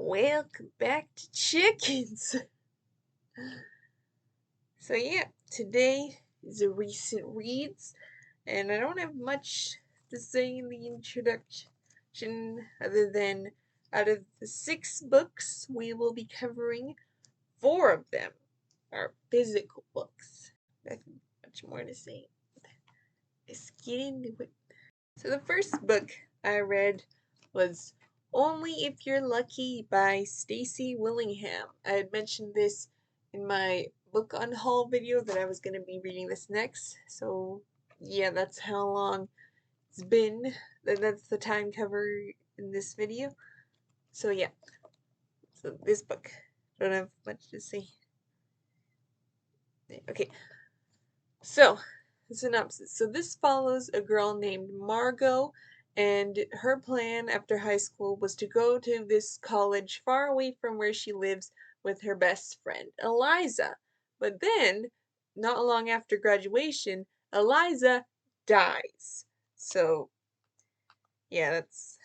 Welcome back to Chickens. So yeah, today is a recent reads, and I don't have much to say in the introduction other than out of the 6 books we will be covering, 4 of them are physical books. Nothing much more to say. Let's get into it. So the first book I read was Only If You're Lucky by Stacy Willingham. I had mentioned this in my book on haul video that I was going to be reading this next. So yeah, that's how long it's been. That's the time cover in this video. So yeah, so this book. Don't have much to say. Okay, so the synopsis. So this follows a girl named Margot, and her plan after high school was to go to this college far away from where she lives with her best friend, Eliza. But then, not long after graduation, Eliza dies. So, yeah, it's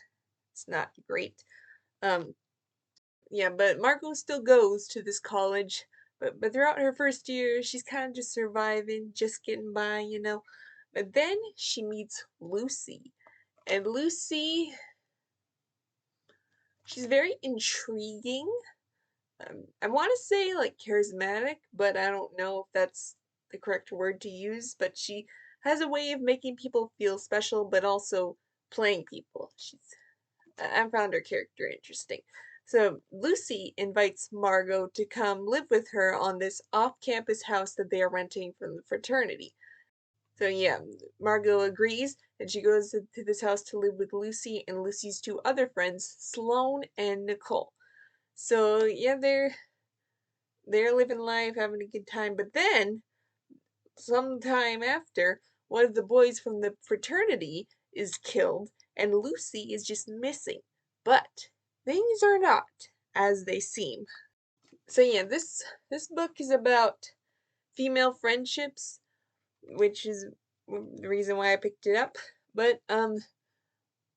not great. Um, yeah, but Margot still goes to this college, but throughout her first year, she's kind of just surviving, just getting by, you know. But then she meets Lucy, and Lucy, she's very intriguing. I want to say like charismatic, but I don't know if that's the correct word to use. But she has a way of making people feel special, but also playing people. I found her character interesting. So Lucy invites Margot to come live with her on this off-campus house that they are renting from the fraternity. So yeah, Margot agrees, and she goes to this house to live with Lucy and Lucy's 2 other friends, Sloane and Nicole. So yeah, they're living life, having a good time. But then, sometime after, one of the boys from the fraternity is killed, and Lucy is just missing. But things are not as they seem. So yeah, this book is about female friendships, which is the reason why I picked it up. But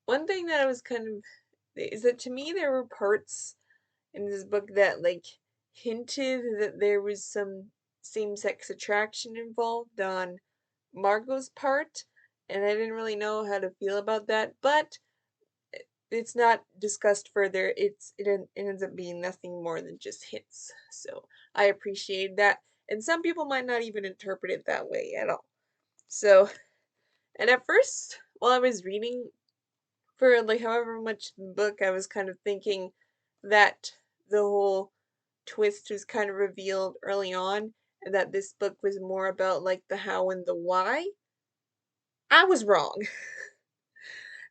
one thing that I was kind of is that to me there were parts in this book that like hinted that there was some same-sex attraction involved on Margot's part, and I didn't really know how to feel about that, but it's not discussed further. It ends up being nothing more than just hints. So I appreciate that. And some people might not even interpret it that way at all. So, and at first, while I was reading for like however much book, I was kind of thinking that the whole twist was kind of revealed early on, and that this book was more about like the how and the why. I was wrong.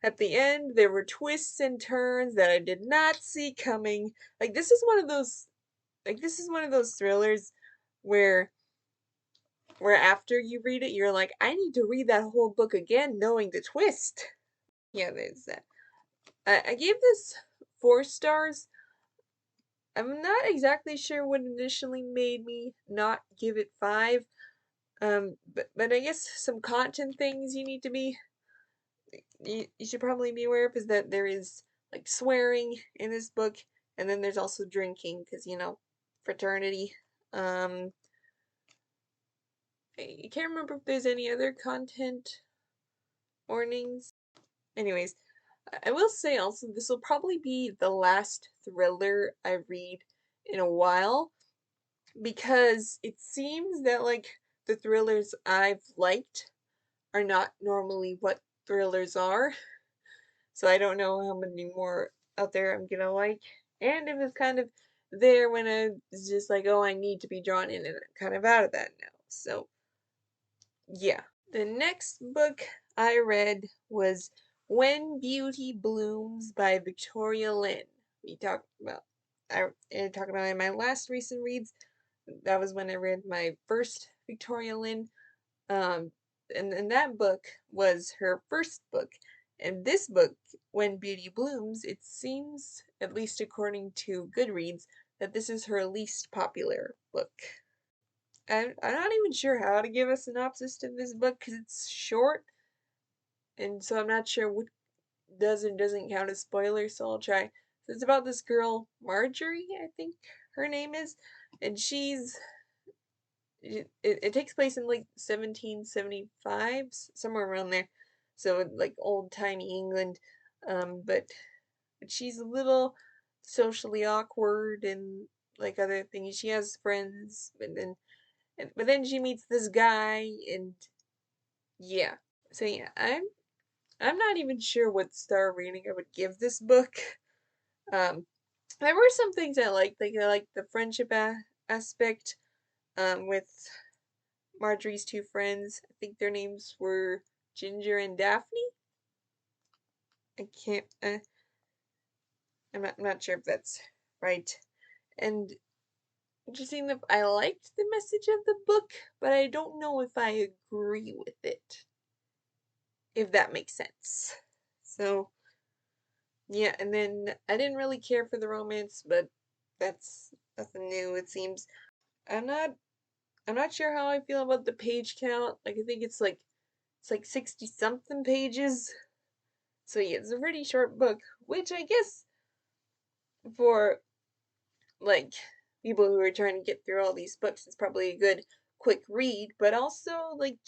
At the end, there were twists and turns that I did not see coming. Like this is one of those thrillers where after you read it, you're like, I need to read that whole book again, knowing the twist. Yeah, there's that. I gave this 4 stars. I'm not exactly sure what initially made me not give it 5. But I guess some content things you should probably be aware of is that there is like swearing in this book, and then there's also drinking because you know, fraternity. Um, I can't remember if there's any other content warnings. Anyways, I will say also this will probably be the last thriller I read in a while, because it seems that like the thrillers I've liked are not normally what thrillers are. So I don't know how many more out there I'm gonna like. And it was kind of there when I was just like, oh, I need to be drawn in, and I'm kind of out of that now. So yeah. The next book I read was When Beauty Blooms by Victoria Lynn. We talked about I talked about in my last recent reads. That was when I read my first Victoria Lynn. Um, and that book was her first book. And this book, When Beauty Blooms, it seems, at least according to Goodreads, that this is her least popular book. I'm not even sure how to give a synopsis to this book because it's short, and so I'm not sure what does and doesn't count as spoilers, so I'll try. It's about this girl, Marjorie, I think her name is, and it takes place in like 1775, somewhere around there. So like old-timey England. But she's a little socially awkward and like other things. She has friends, but then she meets this guy and yeah. So yeah, I'm not even sure what star rating I would give this book. Um there were some things I liked, like I liked the friendship aspect with Marjorie's two friends. I think their names were Ginger and Daphne. I can't. I'm not sure if that's right. And interesting that I liked the message of the book, but I don't know if I agree with it. If that makes sense. So yeah, and then I didn't really care for the romance, but that's nothing new. It seems. I'm not. I'm not sure how I feel about the page count. Like I think it's like 60 something pages. So yeah, it's a pretty short book, which I guess for like people who are trying to get through all these books is probably a good quick read, but also like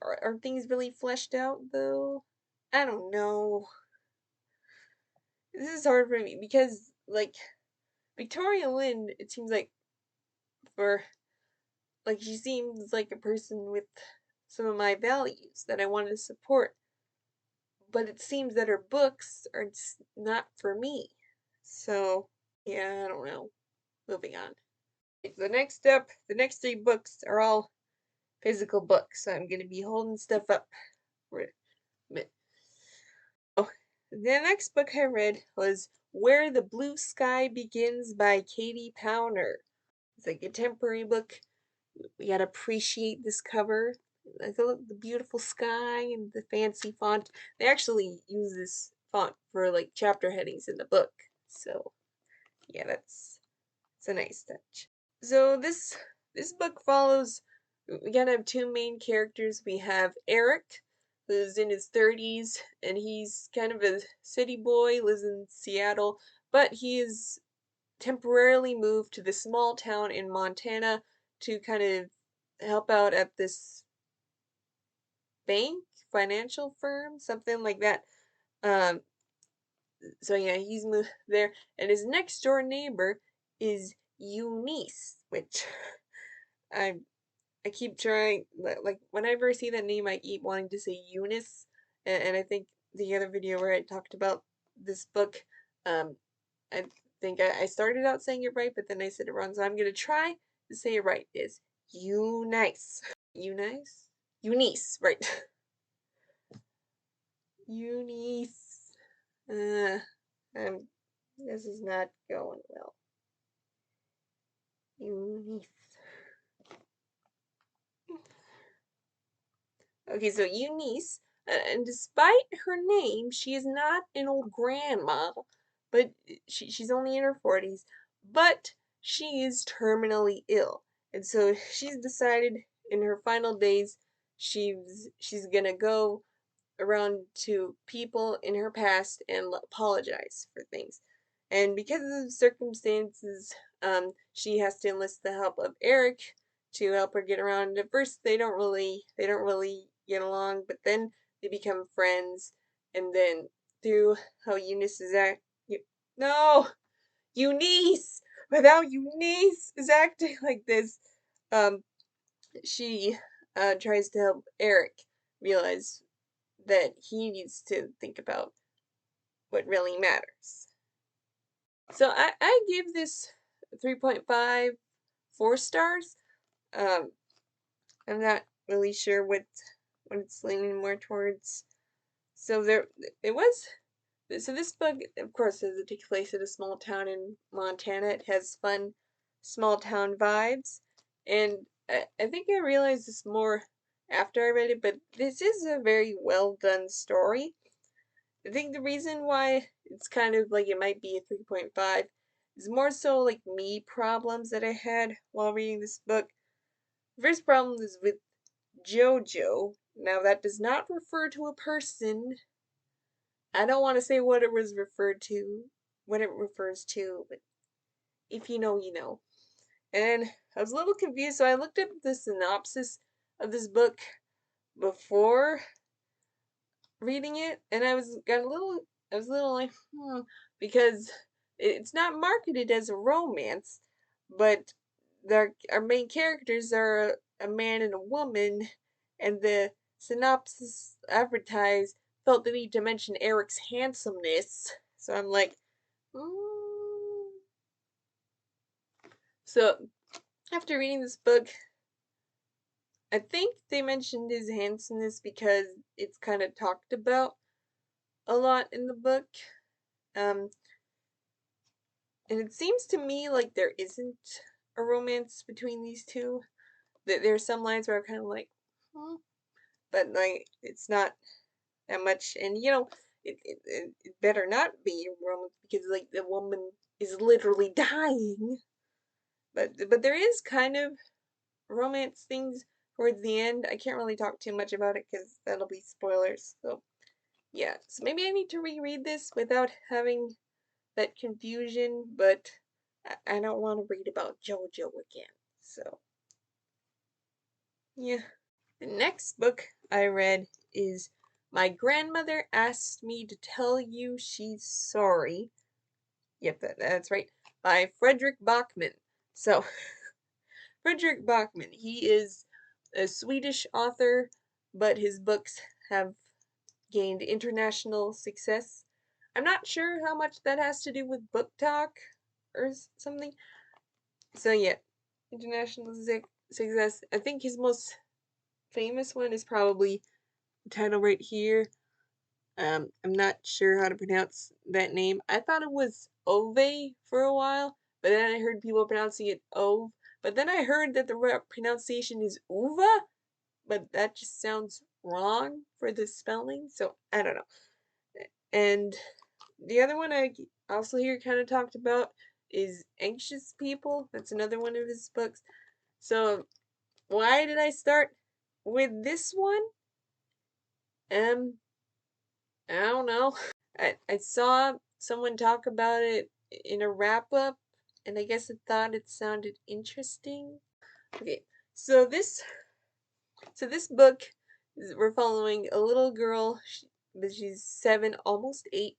are things really fleshed out though? I don't know. This is hard for me because like Victoria Lynn, it seems like for like she seems like a person with some of my values that I want to support, but it seems that her books are just not for me. So yeah, I don't know. Moving on. The next up, the next three books are all physical books, so I'm gonna be holding stuff up for a minute. Oh, the next book I read was Where the Blue Sky Begins by Katie Powner. It's a contemporary book. We gotta appreciate this cover. Like the beautiful sky and the fancy font. They actually use this font for like chapter headings in the book. So yeah, it's a nice touch. So this book follows we gotta have two main characters. We have Eric, who's in his 30s, and he's kind of a city boy, lives in Seattle, but he is temporarily moved to this small town in Montana to kind of help out at this bank, financial firm, something like that. Um, so yeah, he's moved there, and his next door neighbor is Eunice, which I I keep trying, like, whenever I see that name, I keep wanting to say Eunice. And I think the other video where I talked about this book, um, I think I started out saying it right, but then I said it wrong. So I'm going to try to say it right. It's Eunice. Eunice? Eunice, right. Eunice. Uh, this is not going well. Eunice. Okay, so Eunice, and despite her name, she is not an old grandma, but she's only in her 40s, but she is terminally ill. And so she's decided in her final days she's gonna go around to people in her past and apologize for things. And because of the circumstances, she has to enlist the help of Eric to help her get around. At first, they don't really get along, but then they become friends. And then through how Eunice is no, Eunice, without Eunice is acting like this, um, she tries to help Eric realize that he needs to think about what really matters. So I give this 3.5 4 stars. Um, I'm not really sure what it's leaning more towards. So it was so this book, of course, does it take place at a small town in Montana. It has fun small town vibes, and I think I realized this more after I read it, but this is a very well done story. I think the reason why it's kind of like it might be a 3.5 is more so like me problems that I had while reading this book. First problem is with JoJo. Now that does not refer to a person. I don't want to say what it was referred to, what it refers to, but if you know, you know. And I was a little confused, so I looked up the synopsis of this book before reading it, and I was a little like, because it's not marketed as a romance, but our main characters are a man and a woman, and the synopsis advertised felt the need to mention Eric's handsomeness. So I'm like, mm. So after reading this book, I think they mentioned his handsomeness because it's kind of talked about a lot in the book. Um, and it seems to me like there isn't a romance between these two. There are some lines where I'm kind of like, hmm, but like it's not that much. And it better not be a romance because like the woman is literally dying. But there is kind of romance things towards the end. I can't really talk too much about it because that'll be spoilers. So yeah, so maybe I need to reread this without having that confusion, but I don't want to read about JoJo again. So, yeah. The next book I read is My Grandmother Asked Me to Tell You She's Sorry. Yep, that's right. By Fredrik Backman. So, Fredrik Backman, he is a Swedish author, but his books have gained international success. I'm not sure how much that has to do with book talk or something. So yeah, international success. I think his most famous one is probably the title right here. I'm not sure how to pronounce that name. I thought it was Ove for a while, but then I heard people pronouncing it Ove. But then I heard that the pronunciation is Uva, but that just sounds wrong for the spelling, so I don't know. And the other one I also hear kind of talked about is Anxious People. That's another one of his books. So why did I start with this one? I don't know. I saw someone talk about it in a wrap up, and I guess I thought it sounded interesting. Okay, so this book we're following a little girl. She's 7, almost 8,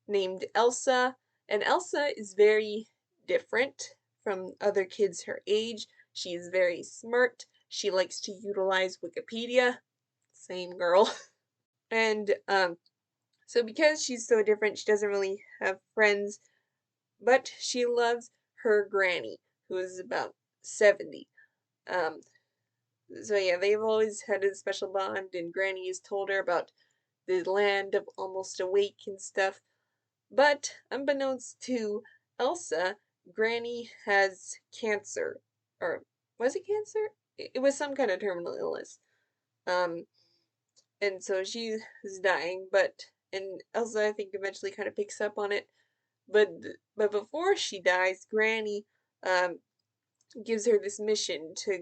named Elsa, and Elsa is very different from other kids her age. She is very smart. She likes to utilize Wikipedia. Same girl. And so because she's so different, she doesn't really have friends, but she loves her granny, who is about 70. Um, so yeah, they've always had a special bond, and Granny has told her about the land of almost awake and stuff. But unbeknownst to Elsa, Granny has cancer. Or was it cancer? It was some kind of terminal illness. Um, and so she is dying, and Elsa I think eventually kind of picks up on it. But but before she dies, Granny um gives her this mission to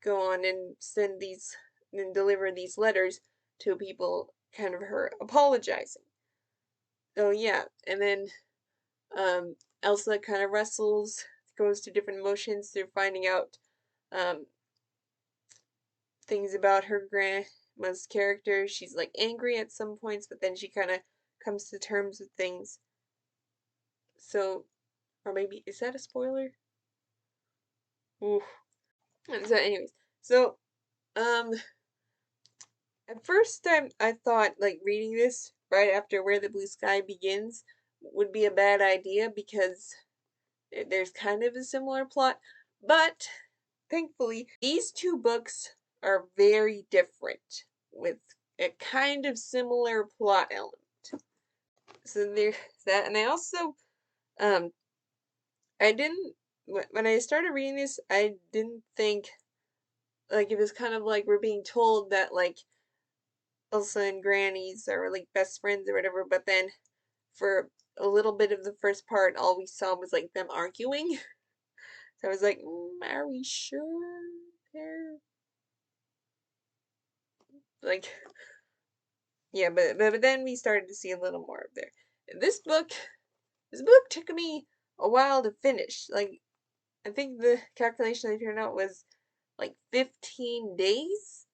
go on and send these and deliver these letters to people, kind of her apologizing. So yeah, and then Elsa kind of wrestles, goes through different emotions through finding out um, things about her grandma's character. She's like angry at some points, but then she kind of comes to terms with things. So, or maybe, is that a spoiler? Ooh. And so, anyways, so um, at first time I thought like reading this right after Where the Blue Sky Begins would be a bad idea because there's kind of a similar plot, but thankfully, these two books are very different with a kind of similar plot element. So there's that, and I also, um, I didn't, when I started reading this, I didn't think, like, it was kind of like we're being told that, like, Elsa and Granny's are, like, best friends or whatever, but then for a little bit of the first part, all we saw was, like, them arguing. So I was like, are we sure they're like yeah, but then we started to see a little more of there. This book, took me a while to finish. Like, I think the calculation I turned out was like 15 days.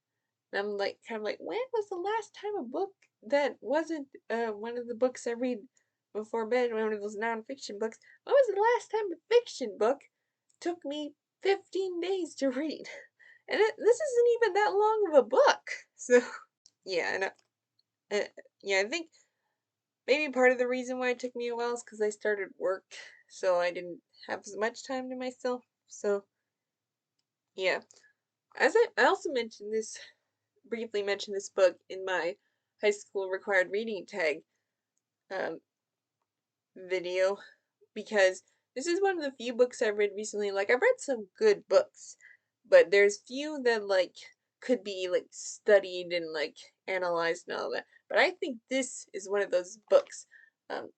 And I'm like, kind of like, when was the last time a book that wasn't one of the books I read before bed, one of those nonfiction books? When was the last time a fiction book took me 15 days to read? And this isn't even that long of a book. So, yeah, and yeah, I think maybe part of the reason why it took me a while is because I started work, so I didn't have as much time to myself. So, yeah. As I also mentioned this, briefly mentioned this book in my high school required reading tag um, video, because this is one of the few books I've read recently. Like, I've read some good books, but there's few that, like, could be, like, studied and, like, analyzed and all that. But I think this is one of those books. Um,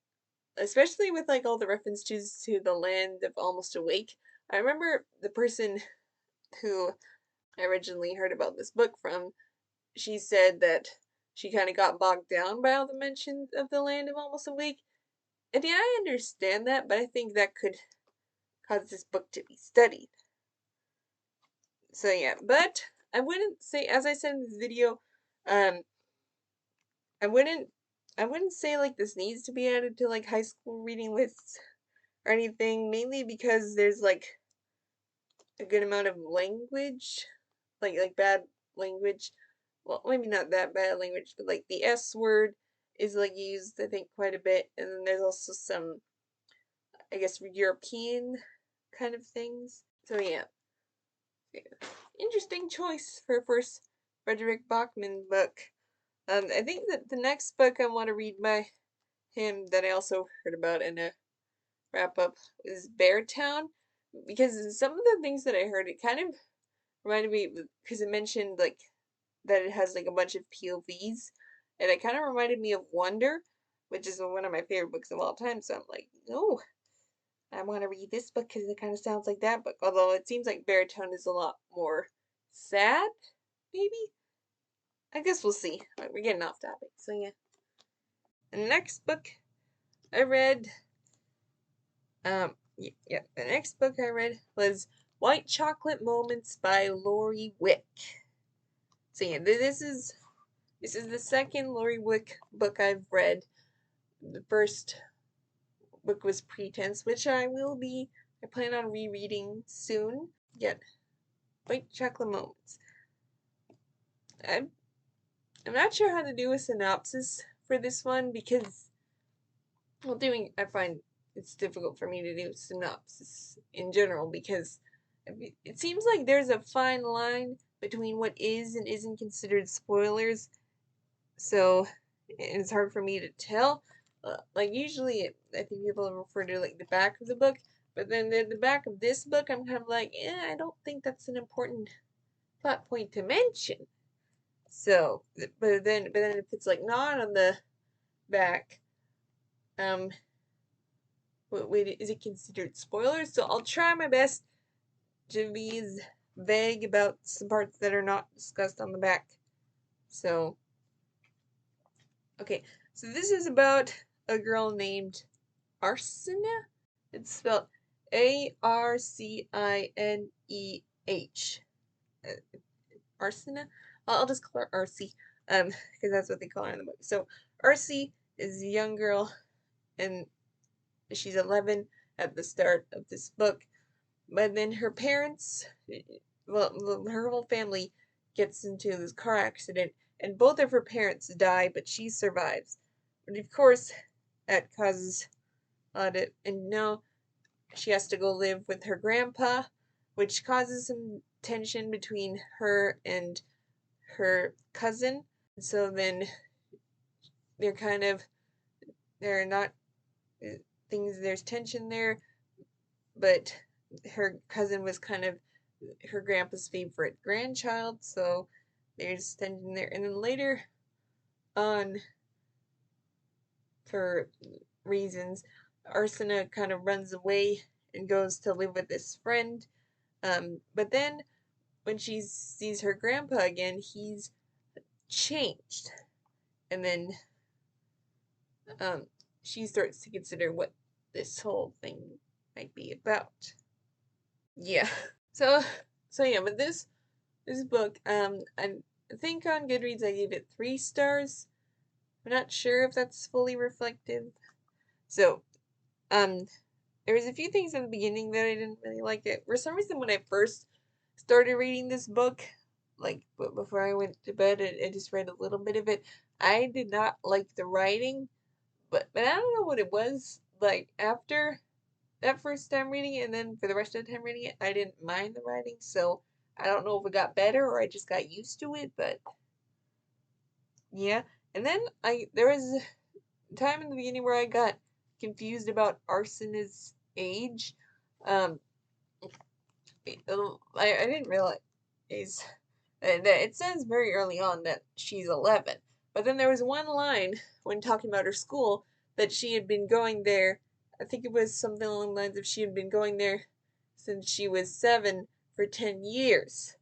Especially with like all the references to the land of Almost Awake. I remember the person who I originally heard about this book from, she said that she kind of got bogged down by all the mentions of the land of Almost Awake. And yeah, I understand that, but I think that could cause this book to be studied. So yeah, but I wouldn't say, as I said in this video, um, I wouldn't say like this needs to be added to like high school reading lists or anything, mainly because there's like a good amount of language, like bad language. Well, maybe not that bad language, but like the S word is like used, I think, quite a bit. And then there's also some, I guess, European kind of things. So yeah, interesting choice for a first Fredrik Backman book. I think that the next book I want to read by him that I also heard about in a wrap up is Beartown, because some of the things that I heard, it kind of reminded me, because it mentioned like that it has like a bunch of POVs, and it kind of reminded me of Wonder, which is one of my favorite books of all time. So I'm like, oh, I want to read this book because it kind of sounds like that book. Although it seems like Baritone is a lot more sad, maybe. I guess we'll see. We're getting off topic. So yeah, the next book I read, the next book I read was White Chocolate Moments by Lori Wick. So yeah, this is the second Lori Wick book I've read. The first book was Pretense, which I plan on rereading soon. Yet, White Chocolate Moments. I'm, I'm not sure how to do a synopsis for this one because, well, I find it's difficult for me to do synopsis in general because it seems like there's a fine line between what is and isn't considered spoilers. So it's hard for me to tell. Like usually, I think people refer to like the back of the book, but then the back of this book, I'm kind of like, I don't think that's an important plot point to mention. So, but then if it's like not on the back, um, wait, is it considered spoilers? So I'll try my best to be as vague about some parts that are not discussed on the back. So, okay, so this is about a girl named Arsina. It's spelled Arcineh. Arsina. I'll just call her Arcy, because that's what they call her in the book. So Arcy is a young girl, and she's 11 at the start of this book. But then her parents, well, her whole family gets into this car accident, and both of her parents die, but she survives. But of course, that causes and now she has to go live with her grandpa, which causes some tension between her and her cousin. So then they're kind of, they're not things, there's tension there, but her cousin was kind of her grandpa's favorite grandchild, so there's tension there. And then later on, for reasons, Arsena kind of runs away and goes to live with this friend. But then when she sees her grandpa again, he's changed. and then she starts to consider what this whole thing might be about. Yeah. So yeah, but this book, I think on Goodreads I gave it 3 stars. I'm not sure if that's fully reflective. So, there was a few things in the beginning that I didn't really like it. For some reason, when I first started reading this book, like before I went to bed, I just read a little bit of it. I did not like the writing, but I don't know what it was. Like after that first time reading it, and then for the rest of the time reading it, I didn't mind the writing. So I don't know if it got better or I just got used to it. But yeah, and then there was a time in the beginning where I got confused about Arsena's age. Um, I didn't realize that it says very early on that she's 11, but then there was one line when talking about her school that she had been going there. I think it was something along the lines of she had been going there since she was 7 for 10 years.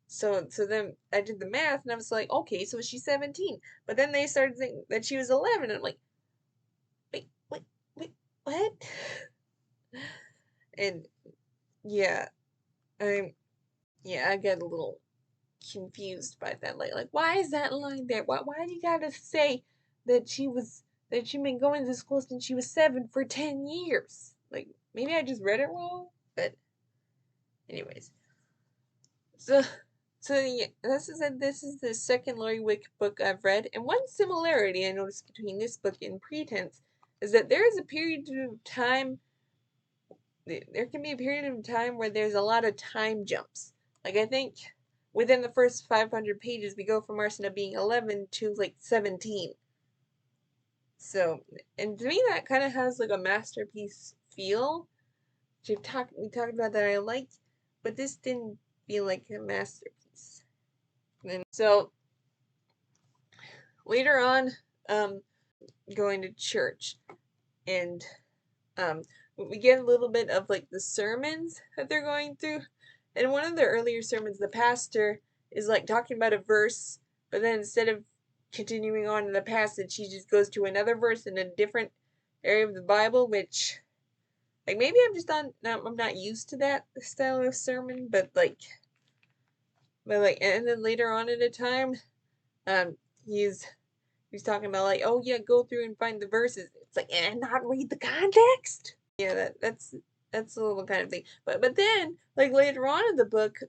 So then I did the math and I was like, okay, so she's 17. But then they started saying that she was 11, and I'm like, wait, wait, what? And yeah, I I get a little confused by that. Like why is that line there? Why do you gotta say that she'd been going to school since she was 7 for 10 years? Like maybe I just read it wrong, but anyways. So yeah, this is the second Lori Wick book I've read, and one similarity I noticed between this book and Pretense is that there is a period of time. There can be a period of time where there's a lot of time jumps. Like I think within the first 500 pages, we go from Arsena being 11 to like 17. So, and to me, that kind of has like a masterpiece feel. We talked about that I liked, but this didn't feel like a masterpiece. And so later on, going to church, and we get a little bit of like the sermons that they're going through. In one of the earlier sermons, the pastor is like talking about a verse, but then instead of continuing on in the passage, he just goes to another verse in a different area of the Bible, which like maybe I'm not used to that style of sermon, but and then later on at a time, um he's talking about like, oh yeah, go through and find the verses. It's like, and not read the context. Yeah, that's a little kind of thing. But then like later on in the book,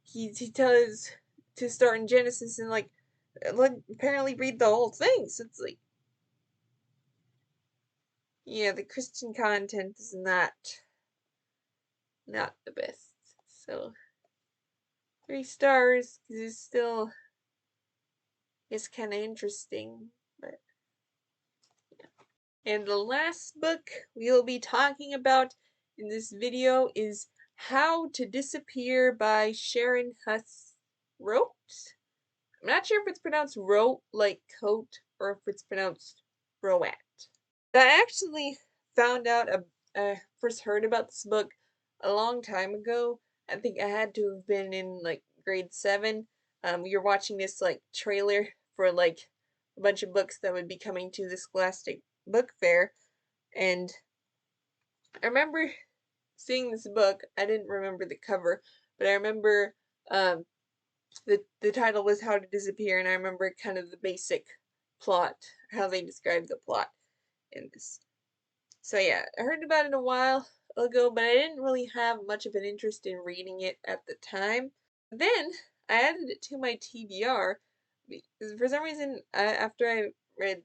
he tells to start in Genesis and like apparently read the whole thing. So it's like, yeah, the Christian content is not the best. So 3 stars because it's kind of interesting, but and the last book we'll be talking about in this video is How to Disappear by Sharon Huss Roat. I'm not sure if it's pronounced Roat like coat or if it's pronounced Roat. I actually found out, first heard about this book a long time ago. I think I had to have been in like grade 7. We were watching this like trailer for like a bunch of books that would be coming to the Scholastic Book Fair, and I remember seeing this book. I didn't remember the cover, but I remember the title was How to Disappear, and I remember kind of the basic plot, how they described the plot in this. So yeah, I heard about it a while ago, but I didn't really have much of an interest in reading it at the time. Then I added it to my TBR because for some reason, after I read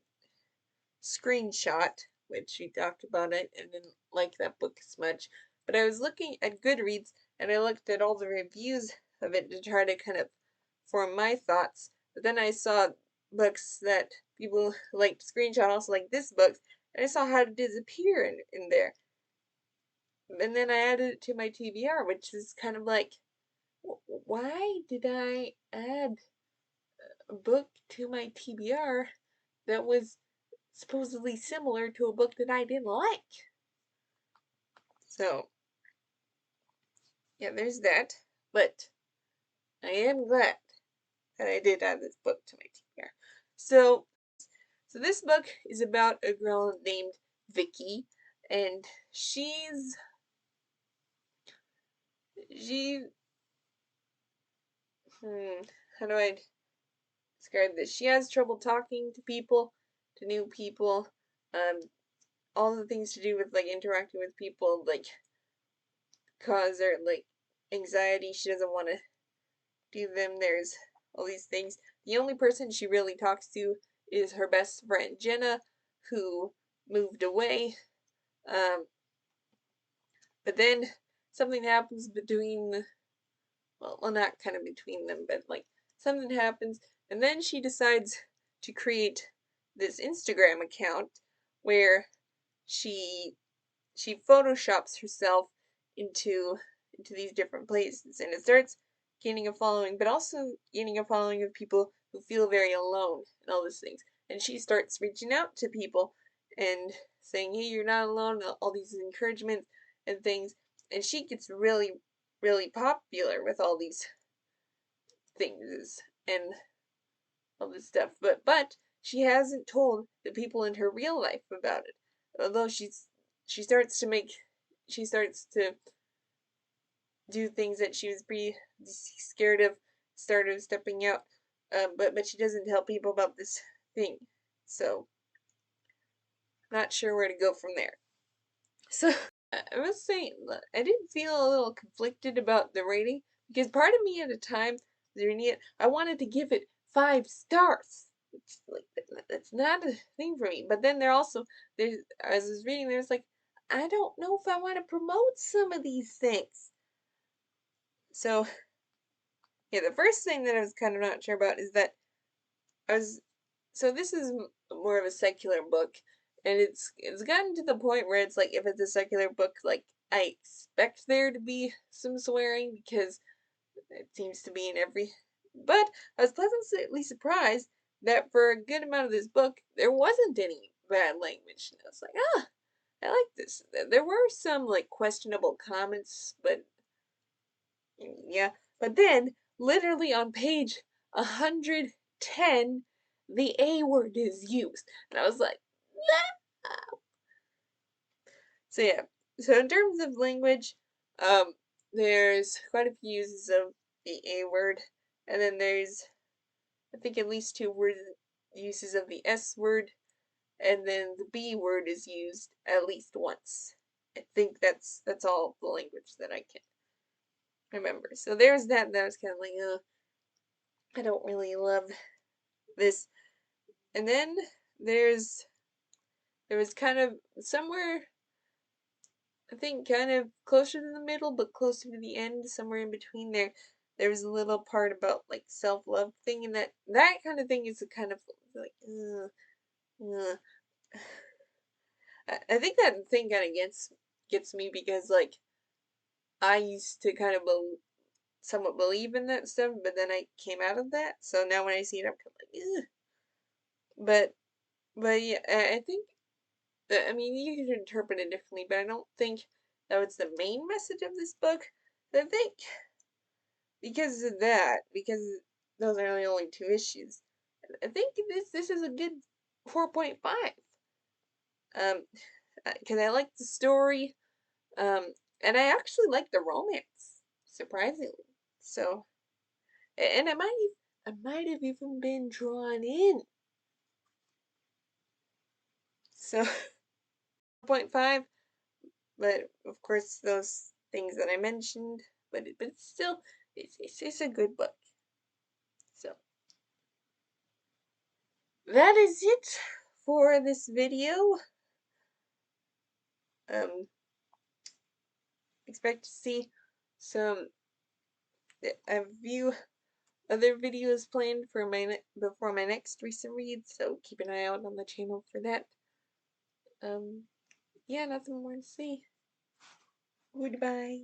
Screenshot, which we talked about it, I didn't like that book as much. But I was looking at Goodreads and I looked at all the reviews of it to try to kind of form my thoughts. But then I saw books that people liked Screenshot, also like this book, and I saw How to Disappear in there. And then I added it to my TBR, which is kind of like, why did I add a book to my TBR that was supposedly similar to a book that I didn't like? So, yeah, there's that. But I am glad that I did add this book to my TBR. So this book is about a girl named Vicky, and she how do I describe this? She has trouble talking to people, to new people, um, all the things to do with like interacting with people, like cause her like anxiety. She doesn't want to do them. There's all these things. The only person she really talks to is her best friend Jenna, who moved away. Um, but then something happens between, well, not kind of between them, but like something happens, and then she decides to create this Instagram account where she she photoshops herself into these different places, and it starts gaining a following, but also gaining a following of people who feel very alone and all these things. And she starts reaching out to people and saying, "Hey, you're not alone," all these encouragements and things. And she gets really, really popular with all these things and all this stuff. But she hasn't told the people in her real life about it. Although she starts to make she starts to do things that she was pretty scared of, started stepping out. But she doesn't tell people about this thing. So not sure where to go from there. So I must say I did feel a little conflicted about the rating because part of me at the time reading it, I wanted to give it 5 stars. It's like that's not a thing for me. But then there's as I was reading, there's like I don't know if I want to promote some of these things. So yeah, the first thing that I was kind of not sure about is that I was so this is more of a secular book, and it's gotten to the point where it's like if it's a secular book, like I expect there to be some swearing because it seems to be in every. But I was pleasantly surprised that for a good amount of this book there wasn't any bad language. And I was like, I like this. There were some like questionable comments, but yeah. But then, literally on page 110, the A word is used. And I was like, nah. So yeah. So in terms of language, um, there's quite a few uses of the A word. And then there's, I think, at least 2 uses of the S word. And then the B word is used at least once. I think that's all the language that I can remember. So there's that. That was kind of like, I don't really love this. And then there's there was kind of somewhere, I think kind of closer to the middle but closer to the end, somewhere in between there was a little part about like self-love thing, and that kind of thing is a kind of like ugh. I think that thing kind of gets me because like I used to kind of somewhat believe in that stuff, but then I came out of that, so now when I see it I'm kind of like ugh. But yeah, I think I mean, you could interpret it differently, but I don't think that was the main message of this book. I think because of that, because those are the only 2 issues, I think this is a good 4.5. Um, because I like the story, um, and I actually like the romance, surprisingly. So, and I might have even been drawn in. So, 4.5. But of course, those things that I mentioned, but it's still it's a good book. So that is it for this video. Expect to see some a few other videos planned for before my next recent read, so keep an eye out on the channel for that. Yeah, nothing more to say. Goodbye.